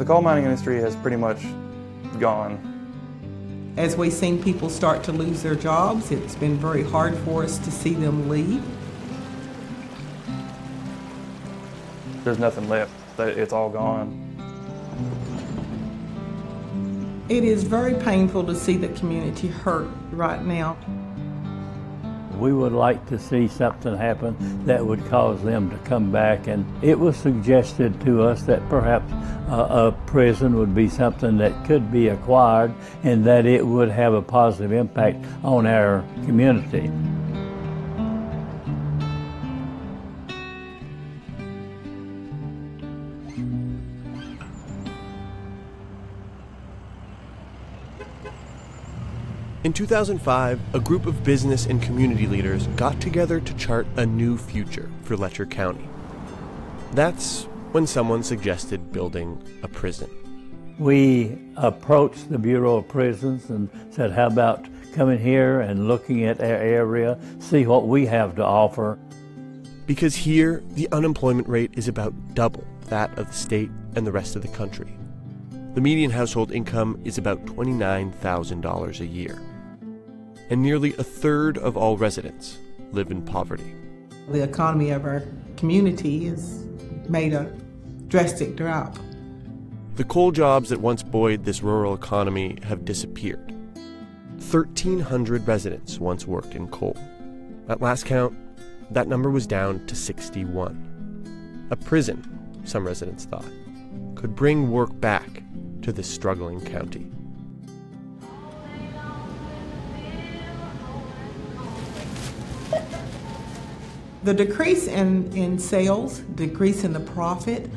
The coal mining industry has pretty much gone. As we've seen people start to lose their jobs, it's been very hard for us to see them leave. There's nothing left. It's all gone. It is very painful to see the community hurt right now. We would like to see something happen that would cause them to come back, and it was suggested to us that perhaps a prison would be something that could be acquired and that it would have a positive impact on our community. In 2005, a group of business and community leaders got together to chart a new future for Letcher County. That's when someone suggested building a prison. We approached the Bureau of Prisons and said, how about coming here and looking at our area, see what we have to offer. Because here, the unemployment rate is about double that of the state and the rest of the country. The median household income is about $29,000 a year. And nearly a third of all residents live in poverty. The economy of our community has made a drastic drop. The coal jobs that once buoyed this rural economy have disappeared. 1,300 residents once worked in coal. At last count, that number was down to 61. A prison, some residents thought, could bring work back to this struggling county. The decrease in sales, decrease in the profit,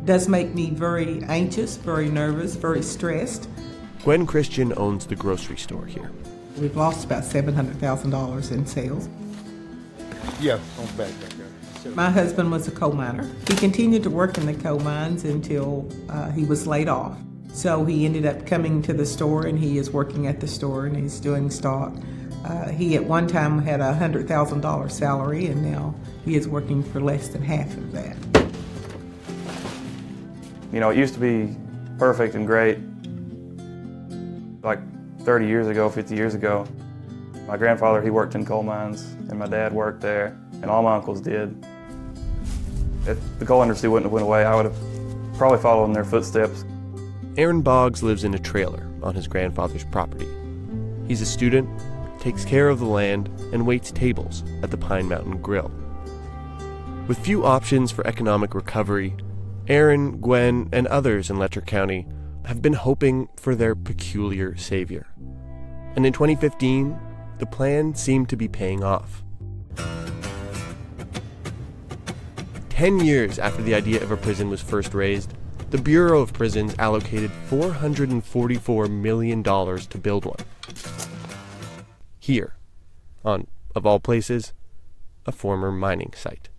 does make me very anxious, very nervous, very stressed. Gwen Christian owns the grocery store here. We've lost about $700,000 in sales. Yeah, on back there. My husband was a coal miner. He continued to work in the coal mines until he was laid off. So he ended up coming to the store, and he is working at the store, and he's doing stock. He at one time had a $100,000 salary, and now he is working for less than half of that. You know, it used to be perfect and great. Like 30 years ago, 50 years ago, my grandfather, he worked in coal mines, and my dad worked there, and all my uncles did. If the coal industry wouldn't have went away, I would have probably followed in their footsteps. Aaron Boggs lives in a trailer on his grandfather's property. He's a student, takes care of the land, and waits tables at the Pine Mountain Grill. With few options for economic recovery, Aaron, Gwen, and others in Letcher County have been hoping for their peculiar savior. And in 2015, the plan seemed to be paying off. 10 years after the idea of a prison was first raised, the Bureau of Prisons allocated $444 million to build one. Here, on, of all places, a former mining site.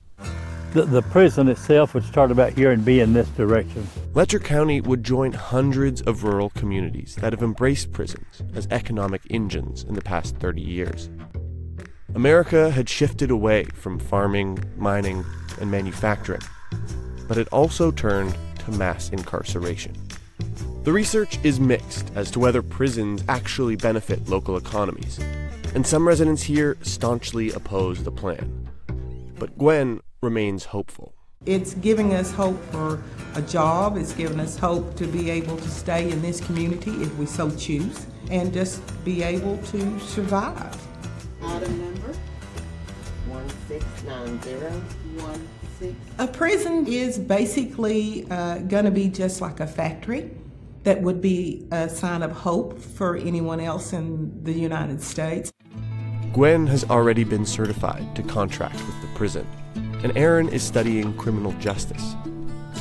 The prison itself would start about here and be in this direction. Letcher County would join hundreds of rural communities that have embraced prisons as economic engines in the past 30 years. America had shifted away from farming, mining, and manufacturing, but it also turned to mass incarceration. The research is mixed as to whether prisons actually benefit local economies, and some residents here staunchly oppose the plan. But Gwen remains hopeful. It's giving us hope for a job. It's giving us hope to be able to stay in this community if we so choose, and just be able to survive. Item number 169016. A prison is basically going to be just like a factory that would be a sign of hope for anyone else in the United States. Gwen has already been certified to contract with the prison, and Aaron is studying criminal justice.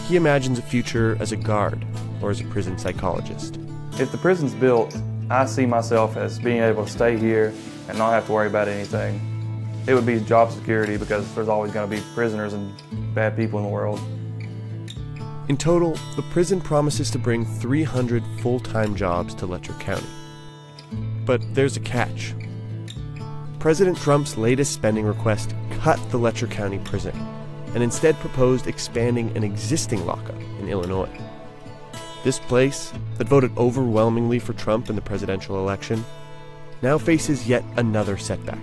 He imagines a future as a guard or as a prison psychologist. If the prison's built, I see myself as being able to stay here and not have to worry about anything. It would be job security because there's always going to be prisoners and bad people in the world. In total, the prison promises to bring 300 full-time jobs to Letcher County. But there's a catch. President Trump's latest spending request cut the Letcher County prison and instead proposed expanding an existing lockup in Illinois. This place, that voted overwhelmingly for Trump in the presidential election, now faces yet another setback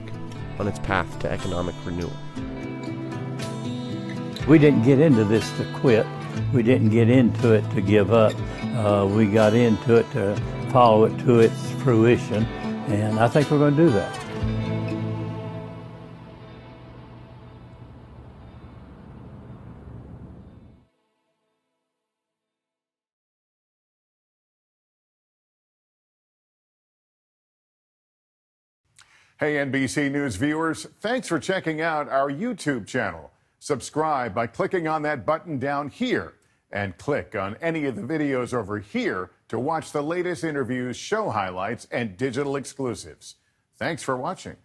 on its path to economic renewal. We didn't get into this to quit. We didn't get into it to give up. We got into it to follow it to its fruition, and I think we're going to do that. Hey, NBC News viewers, thanks for checking out our YouTube channel. Subscribe by clicking on that button down here and click on any of the videos over here to watch the latest interviews, show highlights, and digital exclusives. Thanks for watching.